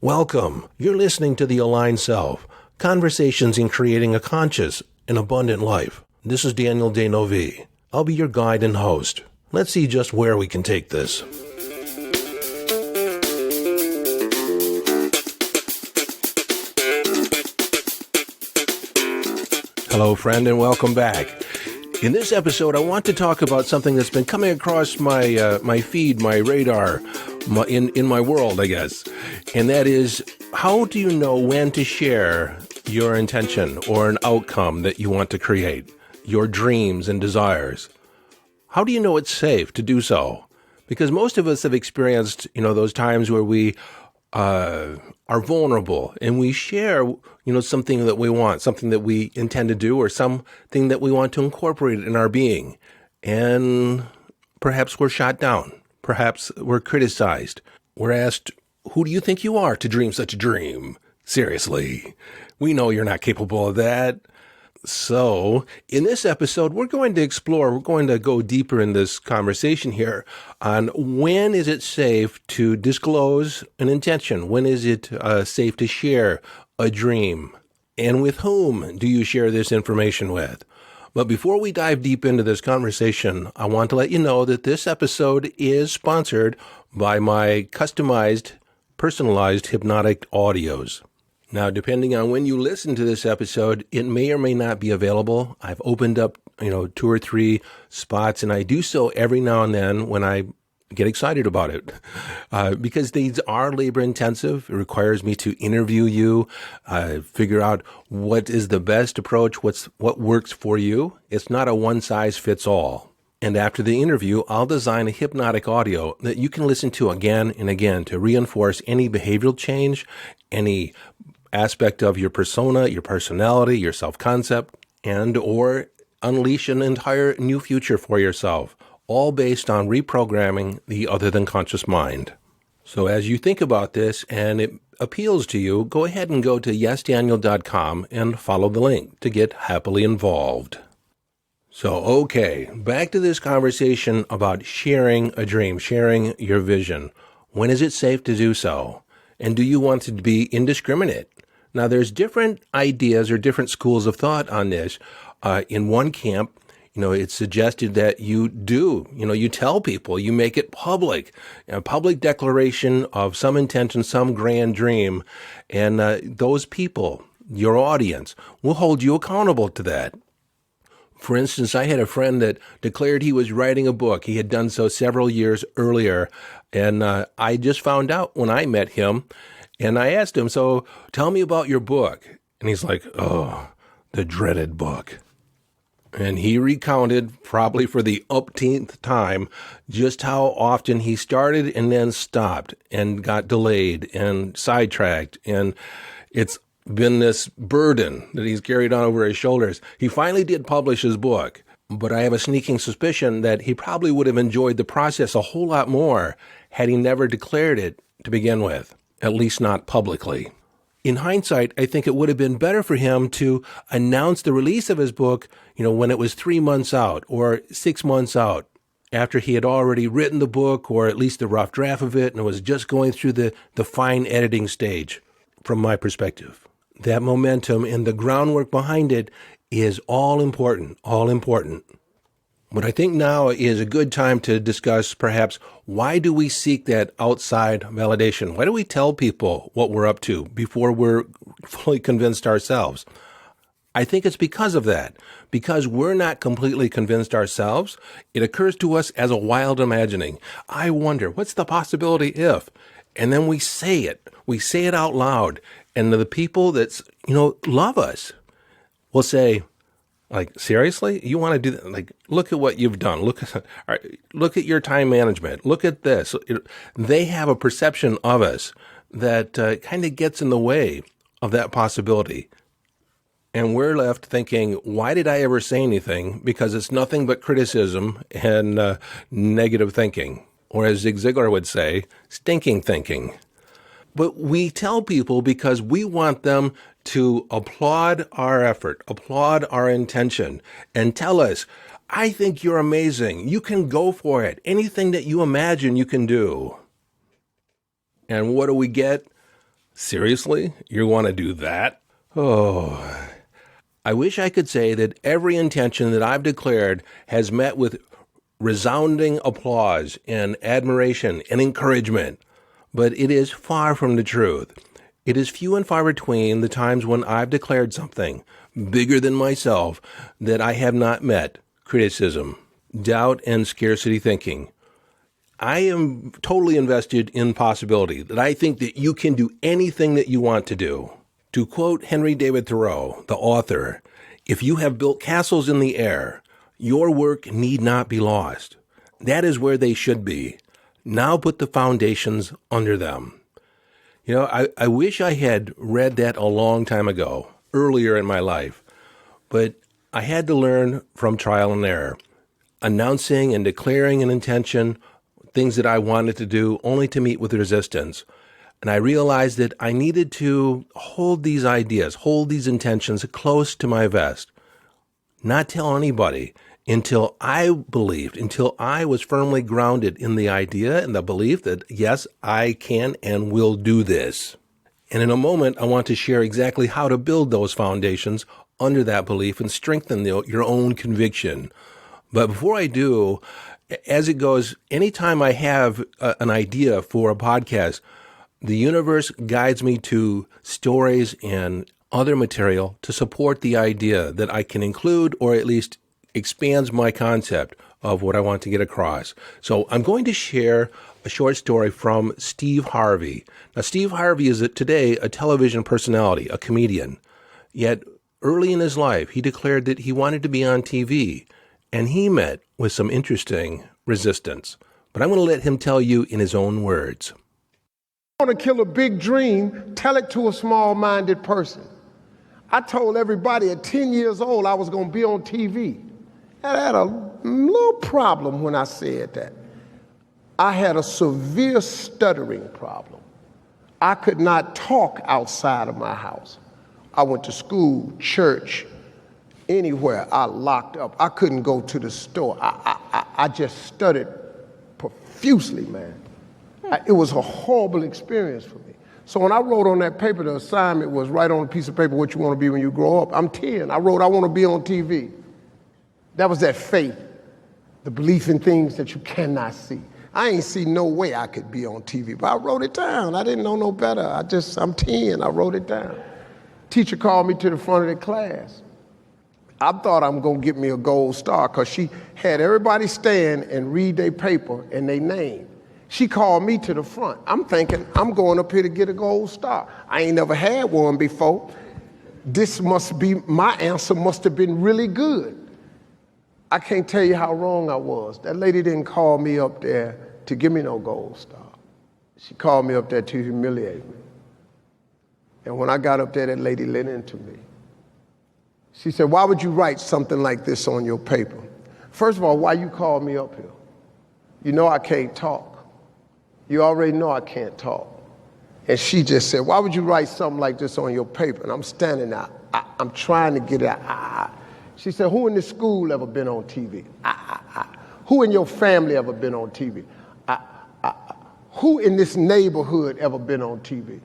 Welcome. You're listening to The Aligned Self, Conversations in Creating a Conscious and Abundant Life. This is Daniel Denovi. I'll be your guide and host. Let's see just where we can take this. Hello, friend, and welcome back. In this episode, I want to talk about something that's been coming across my feed, my radar, in my world, I guess. And that is, how do you know when to share your intention or an outcome that you want to create, your dreams and desires? How do you know it's safe to do so? Because most of us have experienced, those times where we are vulnerable and we share, something that we want, something that we intend to do, or something that we want to incorporate in our being. And perhaps we're shot down. Perhaps we're criticized. We're asked, who do you think you are to dream such a dream? Seriously, we know you're not capable of that. So, in this episode, we're going to go deeper in this conversation here on when is it safe to disclose an intention? When is it safe to share a dream? And with whom do you share this information with? But before we dive deep into this conversation, I want to let you know that this episode is sponsored by my customized, personalized hypnotic audios. Now, depending on when you listen to this episode, it may or may not be available. I've opened up, 2 or 3 spots, and I do so every now and then when I get excited about it. Because these are labor intensive. It requires me to interview you, figure out what is the best approach, what works for you. It's not a one size fits all. And after the interview, I'll design a hypnotic audio that you can listen to again and again to reinforce any behavioral change, any aspect of your persona, your personality, your self-concept, and or unleash an entire new future for yourself, all based on reprogramming the other than conscious mind. So as you think about this and it appeals to you, go ahead and go to YesDaniel.com and follow the link to get happily involved. So, okay, back to this conversation about sharing a dream, sharing your vision. When is it safe to do so? And do you want to be indiscriminate? Now, there's different ideas or different schools of thought on this. In one camp, it's suggested that you do, you tell people, you make it public, a public declaration of some intention, some grand dream, and those people, your audience, will hold you accountable to that. For instance, I had a friend that declared he was writing a book. He had done so several years earlier, and I just found out when I met him, and I asked him, so tell me about your book. And he's like, oh, the dreaded book. And he recounted, probably for the umpteenth time, just how often he started and then stopped and got delayed and sidetracked. And it's been this burden that he's carried on over his shoulders. He finally did publish his book, but I have a sneaking suspicion that he probably would have enjoyed the process a whole lot more had he never declared it to begin with, at least not publicly. In hindsight, I think it would have been better for him to announce the release of his book, when it was 3 months out or 6 months out, after he had already written the book or at least the rough draft of it and was just going through the fine editing stage, from my perspective. That momentum and the groundwork behind it is all important. But I think now is a good time to discuss perhaps why do we seek that outside validation? Why do we tell people what we're up to before we're fully convinced ourselves? I think it's because of that. Because we're not completely convinced ourselves, it occurs to us as a wild imagining. I wonder, what's the possibility if? And then we say it. We say it out loud. And the people that, love us will say, like, seriously? You want to do that? Like, look at what you've done. Look at your time management. Look at this. They have a perception of us that kind of gets in the way of that possibility. And we're left thinking, why did I ever say anything? Because it's nothing but criticism and negative thinking. Or as Zig Ziglar would say, stinking thinking. But we tell people because we want them to applaud our effort, applaud our intention, and tell us, I think you're amazing. You can go for it. Anything that you imagine you can do. And what do we get? Seriously? You want to do that? Oh, I wish I could say that every intention that I've declared has met with resounding applause and admiration and encouragement, but it is far from the truth. It is few and far between the times when I've declared something bigger than myself that I have not met criticism, doubt, and scarcity thinking. I am totally invested in possibility, that I think that you can do anything that you want to do. To quote Henry David Thoreau, the author, "If you have built castles in the air, your work need not be lost. That is where they should be. Now put the foundations under them." You know, I wish I had read that a long time ago, earlier in my life, but I had to learn from trial and error, announcing and declaring an intention, things that I wanted to do, only to meet with resistance. And I realized that I needed to hold these ideas, hold these intentions close to my vest, not tell anybody until I believed, until I was firmly grounded in the idea and the belief that, yes, I can and will do this. And in a moment, I want to share exactly how to build those foundations under that belief and strengthen your own conviction. But before I do, as it goes, anytime I have an idea for a podcast, the universe guides me to stories and other material to support the idea that I can include, or at least expands my concept of what I want to get across. So I'm going to share a short story from Steve Harvey. Now, Steve Harvey is today a television personality, a comedian. Yet early in his life, he declared that he wanted to be on TV, and he met with some interesting resistance. But I'm going to let him tell you in his own words. You want to kill a big dream, tell it to a small-minded person. I told everybody at 10 years old I was going to be on TV. And I had a little problem when I said that. I had a severe stuttering problem. I could not talk outside of my house. I went to school, church, anywhere. I locked up. I couldn't go to the store. I just stuttered profusely, man. It was a horrible experience for me. So when I wrote on that paper, the assignment was write on a piece of paper what you want to be when you grow up. I'm 10. I wrote, I want to be on TV. That was that faith, the belief in things that you cannot see. I ain't see no way I could be on TV, but I wrote it down. I didn't know no better. I'm 10. I wrote it down. Teacher called me to the front of the class. I thought I'm going to get me a gold star because she had everybody stand and read their paper and their name. She called me to the front. I'm thinking, I'm going up here to get a gold star. I ain't never had one before. This must be, my answer must have been really good. I can't tell you how wrong I was. That lady didn't call me up there to give me no gold star. She called me up there to humiliate me. And when I got up there, that lady leaned into me. She said, why would you write something like this on your paper? First of all, why you called me up here? You know I can't talk. You already know I can't talk. And she just said, why would you write something like this on your paper? And I'm standing there. I'm trying to get it out. She said, who in this school ever been on TV? Who in your family ever been on TV? Who in this neighborhood ever been on TV?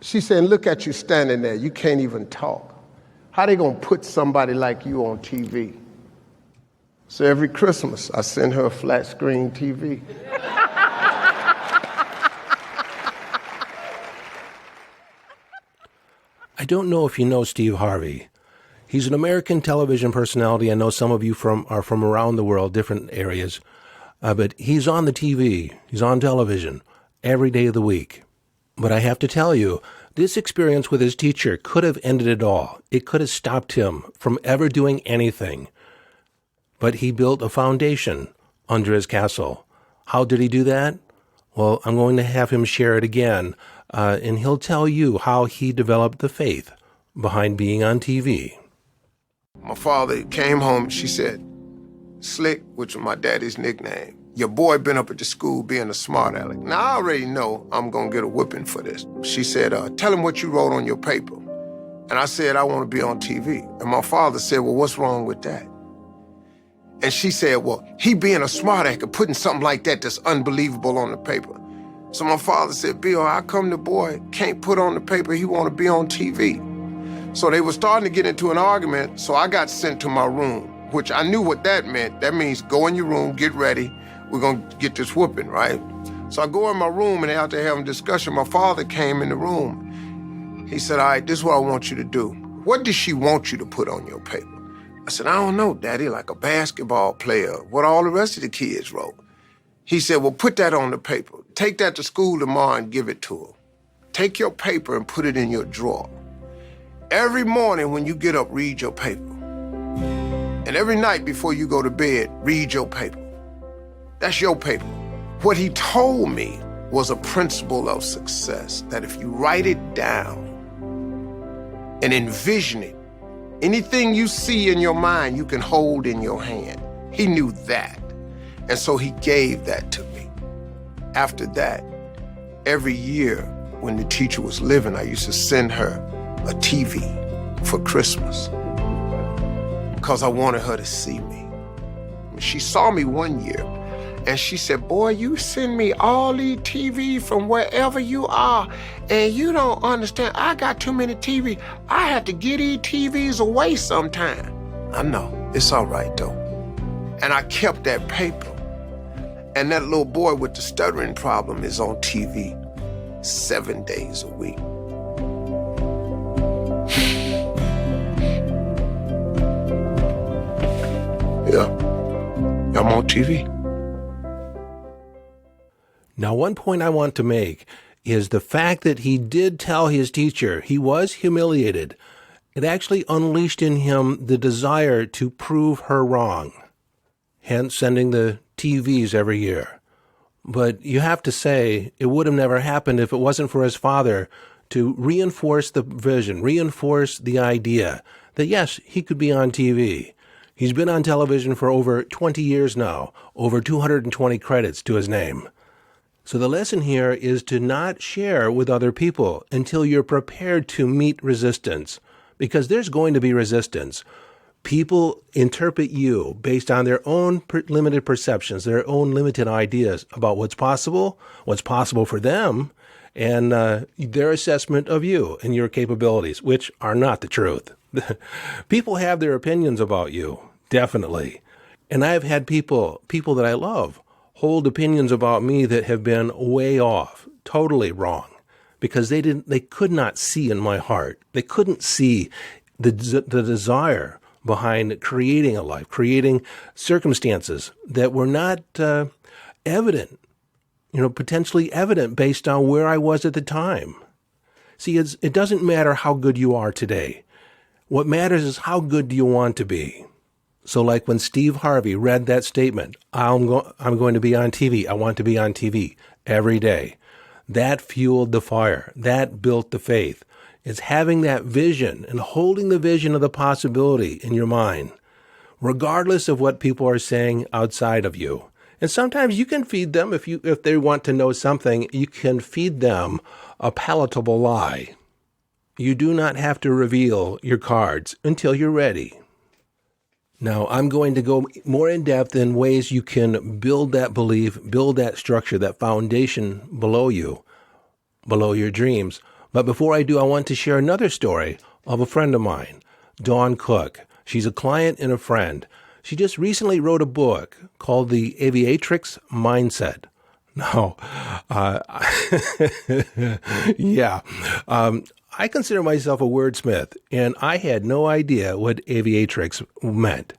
She said, look at you standing there. You can't even talk. How they gonna put somebody like you on TV? So every Christmas, I send her a flat screen TV. I don't know if you know Steve Harvey. He's an American television personality. I know some of you are from around the world, different areas. But he's on the TV. He's on television every day of the week. But I have to tell you, this experience with his teacher could have ended it all. It could have stopped him from ever doing anything. But he built a foundation under his castle. How did he do that? Well, I'm going to have him share it again, and he'll tell you how he developed the faith behind being on TV. My father came home, she said, Slick, which was my daddy's nickname, your boy been up at the school being a smart aleck. Now, I already know I'm going to get a whipping for this. She said, tell him what you wrote on your paper. And I said, I want to be on TV. And my father said, well, what's wrong with that? And she said, well, he being a smart aleck and putting something like that that's unbelievable on the paper. So my father said, Bill, how come the boy can't put on the paper he want to be on TV? So they were starting to get into an argument, so I got sent to my room, which I knew what that meant. That means go in your room, get ready, we're going to get this whooping, right? So I go in my room, and after having a discussion, my father came in the room. He said, all right, this is what I want you to do. What does she want you to put on your paper? I said, I don't know, Daddy, like a basketball player, what all the rest of the kids wrote. He said, well, put that on the paper. Take that to school tomorrow and give it to her. Take your paper and put it in your drawer. Every morning when you get up, read your paper. And every night before you go to bed, read your paper. That's your paper. What he told me was a principle of success, that if you write it down and envision it, anything you see in your mind, you can hold in your hand. He knew that. And so he gave that to me. After that, every year when the teacher was living, I used to send her a TV for Christmas because I wanted her to see me. She saw me one year and she said, boy, you send me all these TV from wherever you are and you don't understand. I got too many TV. I have to get these TVs away sometime. I know, it's all right though. And I kept that paper. And that little boy with the stuttering problem is on TV 7 days a week. Yeah, I'm on TV. Now, one point I want to make is the fact that he did tell his teacher he was humiliated. It actually unleashed in him the desire to prove her wrong, hence sending the TVs every year. But you have to say it would have never happened if it wasn't for his father to reinforce the vision, reinforce the idea that, yes, he could be on TV. He's been on television for over 20 years now, over 220 credits to his name. So the lesson here is to not share with other people until you're prepared to meet resistance, because there's going to be resistance. People interpret you based on their own limited perceptions, their own limited ideas about what's possible for them, and their assessment of you and your capabilities, which are not the truth. People have their opinions about you, definitely. And I've had people that I love, hold opinions about me that have been way off, totally wrong, because they could not see in my heart. They couldn't see the desire behind creating a life, creating circumstances that were not evident, potentially evident based on where I was at the time. See, it doesn't matter how good you are today. What matters is how good do you want to be. So like when Steve Harvey read that statement, I'm going to be on TV. I want to be on TV every day. That fueled the fire. That built the faith. It's having that vision and holding the vision of the possibility in your mind, regardless of what people are saying outside of you. And sometimes you can feed them, if they want to know something, you can feed them a palatable lie. You do not have to reveal your cards until you're ready. Now, I'm going to go more in depth in ways you can build that belief, build that structure, that foundation below you, below your dreams. But before I do, I want to share another story of a friend of mine, Dawn Cook. She's a client and a friend. She just recently wrote a book called The Aviatrix Mindset. Now, I consider myself a wordsmith, and I had no idea what aviatrix meant.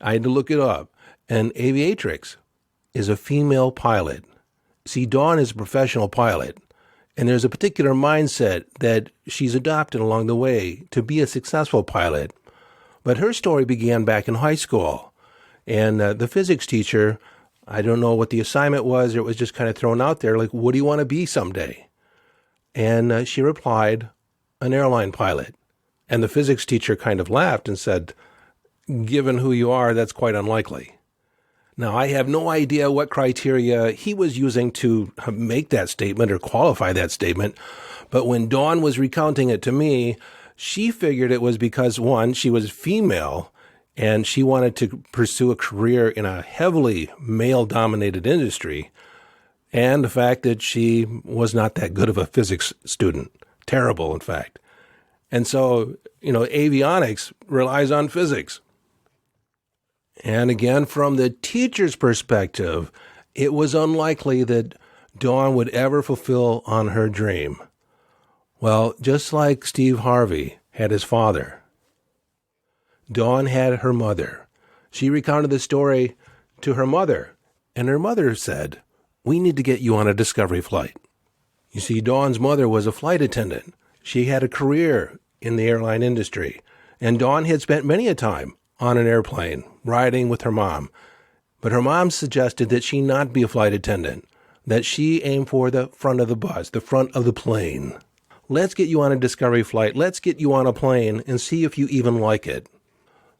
I had to look it up. And aviatrix is a female pilot. See, Dawn is a professional pilot. And there's a particular mindset that she's adopted along the way to be a successful pilot. But her story began back in high school. And the physics teacher, I don't know what the assignment was, or it was just kind of thrown out there, like, what do you want to be someday? And she replied, an airline pilot. And the physics teacher kind of laughed and said, given who you are, that's quite unlikely. Now, I have no idea what criteria he was using to make that statement or qualify that statement, but when Dawn was recounting it to me, she figured it was because, one, she was female and she wanted to pursue a career in a heavily male-dominated industry, and the fact that she was not that good of a physics student. Terrible, in fact. And so, avionics relies on physics. And again, from the teacher's perspective, it was unlikely that Dawn would ever fulfill on her dream. Well, just like Steve Harvey had his father, Dawn had her mother. She recounted the story to her mother, and her mother said, "We need to get you on a Discovery flight." You see, Dawn's mother was a flight attendant. She had a career in the airline industry, and Dawn had spent many a time on an airplane, riding with her mom. But her mom suggested that she not be a flight attendant, that she aim for the front of the bus, the front of the plane. Let's get you on a Discovery flight. Let's get you on a plane and see if you even like it.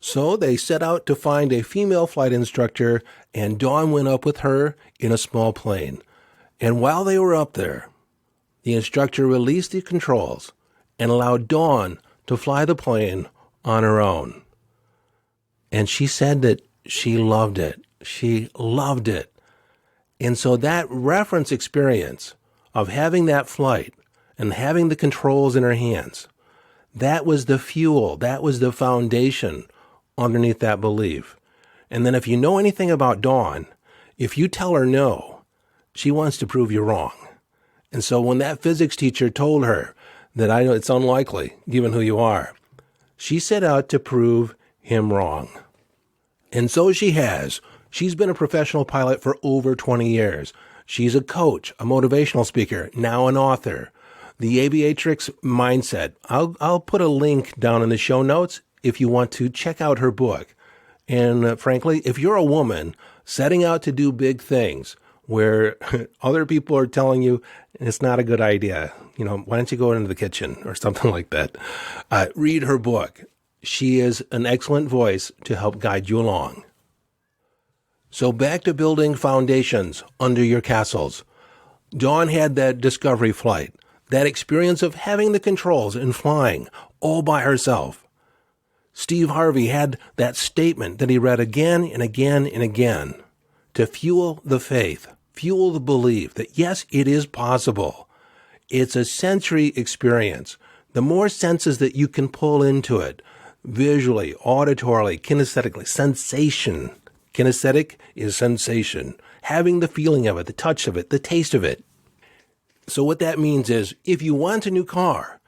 So they set out to find a female flight instructor, and Dawn went up with her in a small plane. And while they were up there, the instructor released the controls and allowed Dawn to fly the plane on her own. And she said that she loved it. She loved it. And so that reference experience of having that flight and having the controls in her hands, that was the fuel, that was the foundation underneath that belief. And then if you know anything about Dawn, if you tell her no, she wants to prove you wrong. And so when that physics teacher told her that I know it's unlikely, given who you are, she set out to prove him wrong. And so she has. She's been a professional pilot for over 20 years. She's a coach, a motivational speaker, now an author. The Aviatrix Mindset. I'll put a link down in the show notes if you want to check out her book. And frankly, if you're a woman setting out to do big things where other people are telling you it's not a good idea, why don't you go into the kitchen or something like that? Read her book. She is an excellent voice to help guide you along. So back to building foundations under your castles. Dawn had that Discovery flight, that experience of having the controls and flying all by herself. Steve Harvey had that statement that he read again and again and again to fuel the faith, fuel the belief that yes, it is possible. It's a sensory experience. The more senses that you can pull into it, visually, auditorily, kinesthetically, sensation. Kinesthetic is sensation. Having the feeling of it, the touch of it, the taste of it. So what that means is if you want a new car,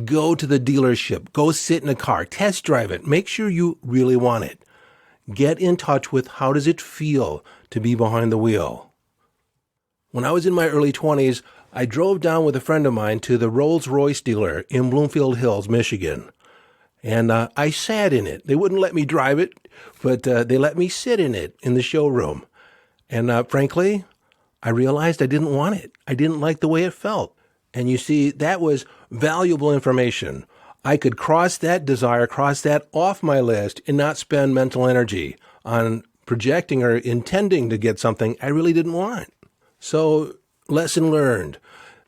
go to the dealership, go sit in a car, test drive it, make sure you really want it. Get in touch with how does it feel to be behind the wheel. When I was in my early 20s, I drove down with a friend of mine to the Rolls-Royce dealer in Bloomfield Hills, Michigan. And I sat in it. They wouldn't let me drive it, but they let me sit in it in the showroom. And frankly, I realized I didn't want it. I didn't like the way it felt. And you see, that was valuable information. I could cross that desire, cross that off my list, and not spend mental energy on projecting or intending to get something I really didn't want. So, lesson learned.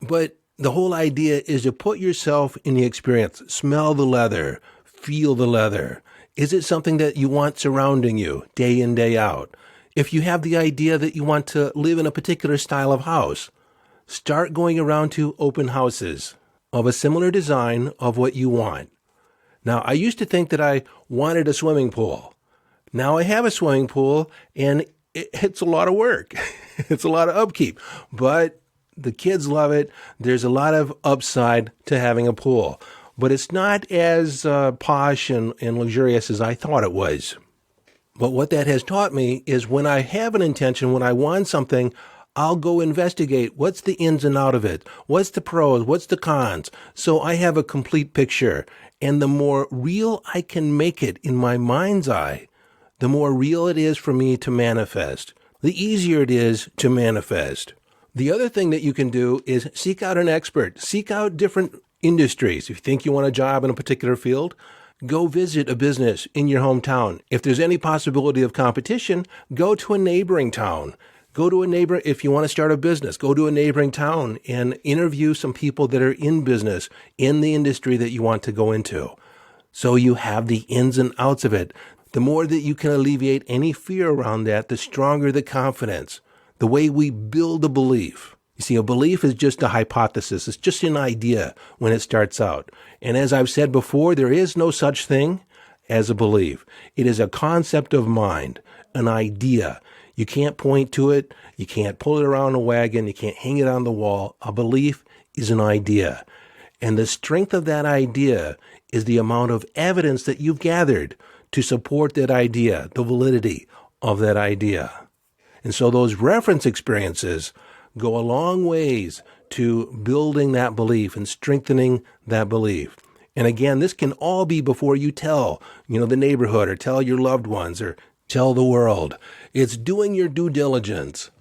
But the whole idea is to put yourself in the experience. Smell the leather. Feel the leather. Is it something that you want surrounding you day in, day out? If you have the idea that you want to live in a particular style of house, start going around to open houses of a similar design of what you want. Now, I used to think that I wanted a swimming pool. Now I have a swimming pool, and it's a lot of work. It's a lot of upkeep, but the kids love it. There's a lot of upside to having a pool. But it's not as posh and luxurious as I thought it was. But what that has taught me is when I have an intention, when I want something, I'll go investigate what's the ins and out of it, what's the pros, what's the cons, so I have a complete picture. And the more real I can make it in my mind's eye, the more real it is for me to manifest. The easier it is to manifest. The other thing that you can do is seek out an expert, seek out different industries. If you think you want a job in a particular field, go visit a business in your hometown. If there's any possibility of competition, go to a neighboring town. Go to a neighbor, if you want to start a business, go to a neighboring town and interview some people that are in business, in the industry that you want to go into. So you have the ins and outs of it. The more that you can alleviate any fear around that, the stronger the confidence, the way we build a belief. You see, a belief is just a hypothesis. It's just an idea when it starts out. And as I've said before, there is no such thing as a belief. It is a concept of mind, an idea. You can't point to it. You can't pull it around a wagon. You can't hang it on the wall. A belief is an idea. And the strength of that idea is the amount of evidence that you've gathered to support that idea, the validity of that idea. And so those reference experiences go a long ways to building that belief and strengthening that belief. And again, this can all be before you tell, the neighborhood or tell your loved ones or tell the world. It's doing your due diligence.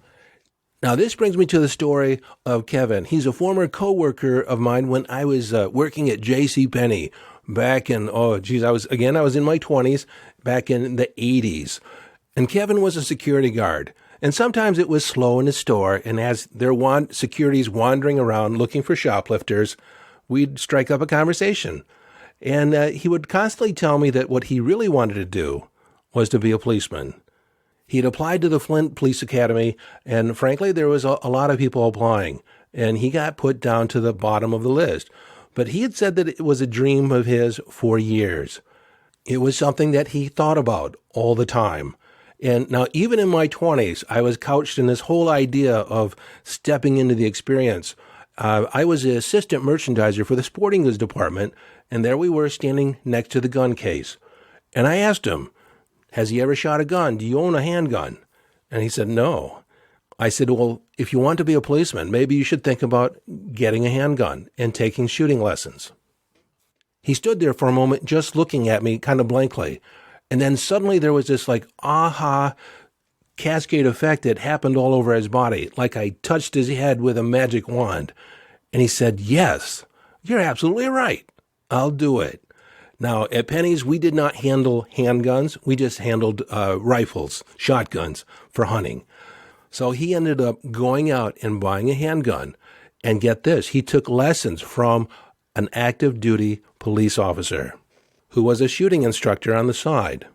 Now, this brings me to the story of Kevin. He's a former coworker of mine when I was working at JCPenney back in, I was in my 20s, back in the 80s. And Kevin was a security guard. And sometimes it was slow in the store, and as there security's wandering around looking for shoplifters, we'd strike up a conversation. And he would constantly tell me that what he really wanted to do was to be a policeman. He'd applied to the Flint Police Academy, and frankly, there was a lot of people applying, and he got put down to the bottom of the list. But he had said that it was a dream of his for years. It was something that he thought about all the time. And now, even in my 20s, I was couched in this whole idea of stepping into the experience. I was the assistant merchandiser for the sporting goods department, and there we were standing next to the gun case. And I asked him, has he ever shot a gun? Do you own a handgun? And he said, no. I said, well, if you want to be a policeman, maybe you should think about getting a handgun and taking shooting lessons. He stood there for a moment just looking at me kind of blankly. And then suddenly there was this aha cascade effect that happened all over his body, like I touched his head with a magic wand. And he said, yes, you're absolutely right. I'll do it. Now, at Penny's, we did not handle handguns. We just handled rifles, shotguns for hunting. So he ended up going out and buying a handgun. And get this, he took lessons from an active duty police officer who was a shooting instructor on the side.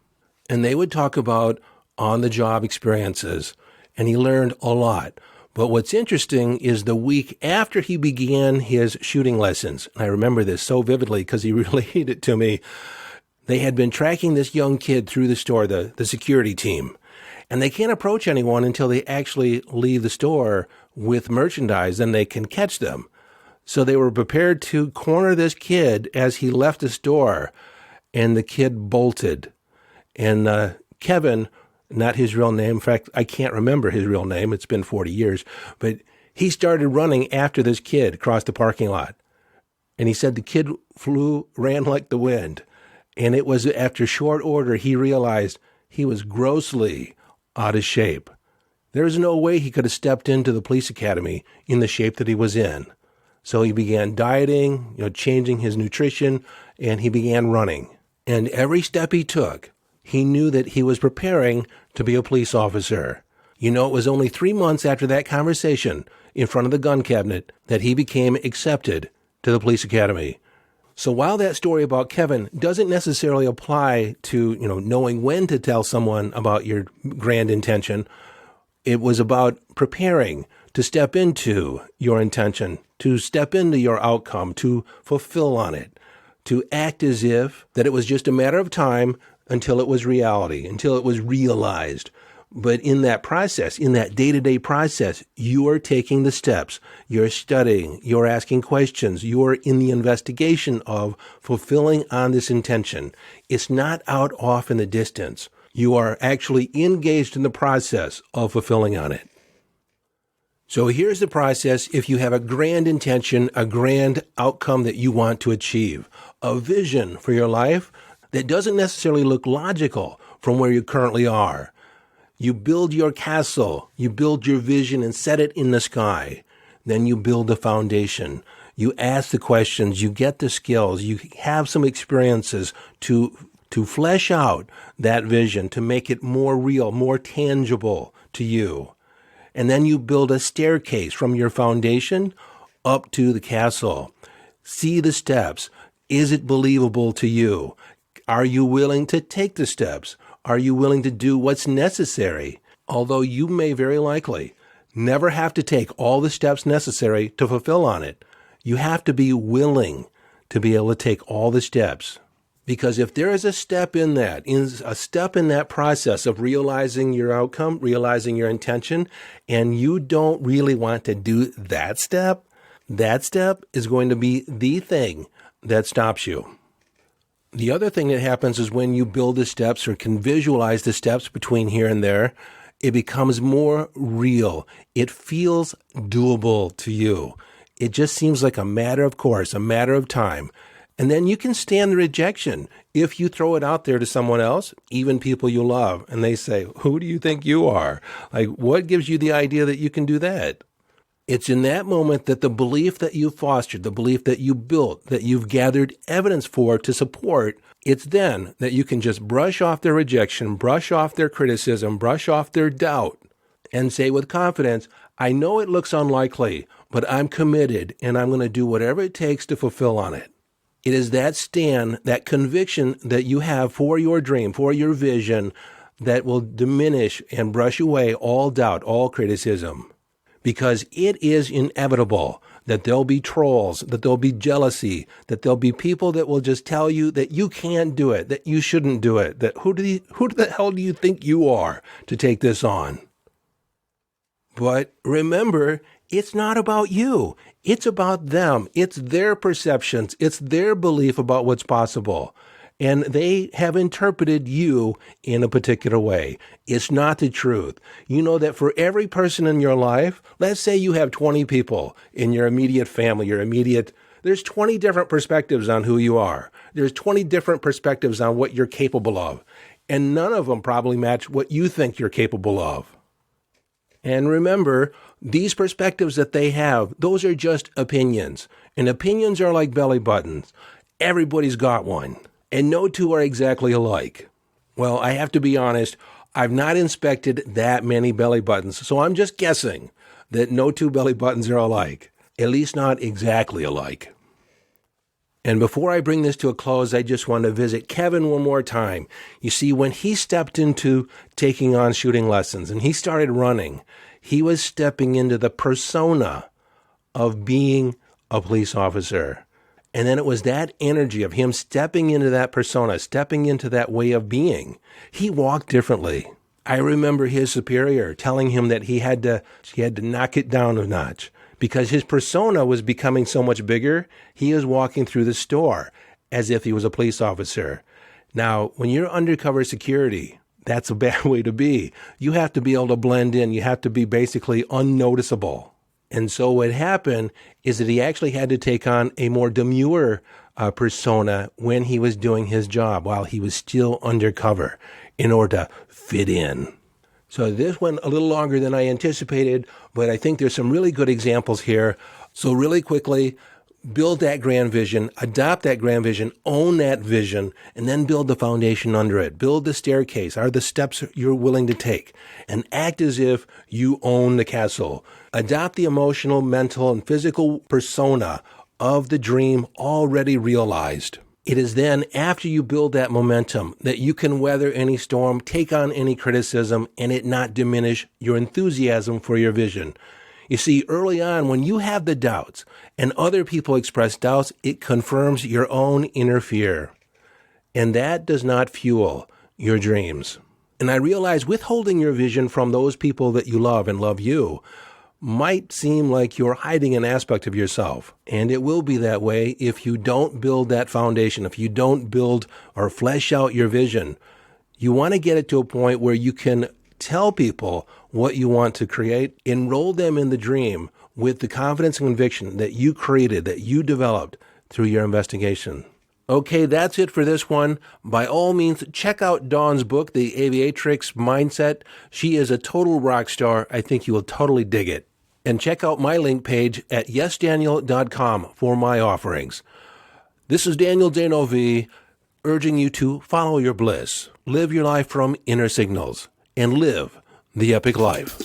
And they would talk about on-the-job experiences, and he learned a lot. But what's interesting is the week after he began his shooting lessons, and I remember this so vividly because he relayed it to me, they had been tracking this young kid through the store, the security team, and they can't approach anyone until they actually leave the store with merchandise, and they can catch them. So they were prepared to corner this kid as he left the store, and the kid bolted. And Kevin, not his real name, in fact, I can't remember his real name, it's been 40 years, but he started running after this kid across the parking lot. And he said the kid ran like the wind. And it was after short order he realized he was grossly out of shape. There was no way he could have stepped into the police academy in the shape that he was in. So he began dieting, changing his nutrition, and he began running. And every step he took, he knew that he was preparing to be a police officer. It was only 3 months after that conversation in front of the gun cabinet that he became accepted to the police academy. So while that story about Kevin doesn't necessarily apply to, knowing when to tell someone about your grand intention, it was about preparing to step into your intention, to step into your outcome, to fulfill on it, to act as if that it was just a matter of time until it was reality, until it was realized. But in that process, in that day-to-day process, you are taking the steps, you're studying, you're asking questions, you're in the investigation of fulfilling on this intention. It's not out off in the distance. You are actually engaged in the process of fulfilling on it. So here's the process if you have a grand intention, a grand outcome that you want to achieve, a vision for your life that doesn't necessarily look logical from where you currently are. You build your castle, you build your vision and set it in the sky. Then you build the foundation. You ask the questions, you get the skills, you have some experiences to flesh out that vision, to make it more real, more tangible to you. And then you build a staircase from your foundation up to the castle. See the steps. Is it believable to you? Are you willing to take the steps? Are you willing to do what's necessary? Although you may very likely never have to take all the steps necessary to fulfill on it. You have to be willing to be able to take all the steps. Because if there is a step in that process of realizing your outcome, realizing your intention, and you don't really want to do that step is going to be the thing that stops you. The other thing that happens is when you build the steps or can visualize the steps between here and there, it becomes more real. It feels doable to you. It just seems like a matter of course, a matter of time. And then you can stand the rejection if you throw it out there to someone else, even people you love, and they say, who do you think you are? Like, what gives you the idea that you can do that? It's in that moment that the belief that you fostered, the belief that you built, that you've gathered evidence for to support, it's then that you can just brush off their rejection, brush off their criticism, brush off their doubt, and say with confidence, I know it looks unlikely, but I'm committed, and I'm going to do whatever it takes to fulfill on it. It is that stand, that conviction that you have for your dream, for your vision, that will diminish and brush away all doubt, all criticism. Because it is inevitable that there'll be trolls, that there'll be jealousy, that there'll be people that will just tell you that you can't do it, that you shouldn't do it, that who the hell do you think you are to take this on? But remember, it's not about you. It's about them. It's their perceptions. It's their belief about what's possible. And they have interpreted you in a particular way. It's not the truth. You know that for every person in your life, let's say you have 20 people in your immediate family, there's 20 different perspectives on who you are. There's 20 different perspectives on what you're capable of. And none of them probably match what you think you're capable of. And remember, these perspectives that they have, those are just opinions. And opinions are like belly buttons. Everybody's got one. And no two are exactly alike. Well, I have to be honest, I've not inspected that many belly buttons, so I'm just guessing that no two belly buttons are alike, at least not exactly alike. And before I bring this to a close, I just want to visit Kevin one more time. You see, when he stepped into taking on shooting lessons and he started running, he was stepping into the persona of being a police officer. And then it was that energy of him stepping into that persona, stepping into that way of being. He walked differently. I remember his superior telling him that he had to knock it down a notch because his persona was becoming so much bigger. He was walking through the store as if he was a police officer. Now, when you're undercover security, that's a bad way to be. You have to be able to blend in. You have to be basically unnoticeable. And so what happened is that he actually had to take on a more demure persona when he was doing his job while he was still undercover in order to fit in. So this went a little longer than I anticipated, but I think there's some really good examples here. So really quickly, build that grand vision, adopt that grand vision, own that vision, and then build the foundation under it. Build the staircase, are the steps you're willing to take, and act as if you own the castle. Adopt the emotional, mental, and physical persona of the dream already realized. It is then after you build that momentum that you can weather any storm, take on any criticism, and it not diminish your enthusiasm for your vision. You see, early on, when you have the doubts and other people express doubts, it confirms your own inner fear. And that does not fuel your dreams. And I realize withholding your vision from those people that you love and love you might seem like you're hiding an aspect of yourself. And it will be that way if you don't build that foundation, if you don't build or flesh out your vision. You want to get it to a point where you can tell people what you want to create, enroll them in the dream with the confidence and conviction that you created, that you developed through your investigation. Okay, that's it for this one. By all means, check out Dawn's book, The Aviatrix Mindset. She is a total rock star. I think you will totally dig it. And check out my link page at YesDaniel.com for my offerings. This is Daniel Danovi, urging you to follow your bliss, live your life from inner signals, and live the epic life.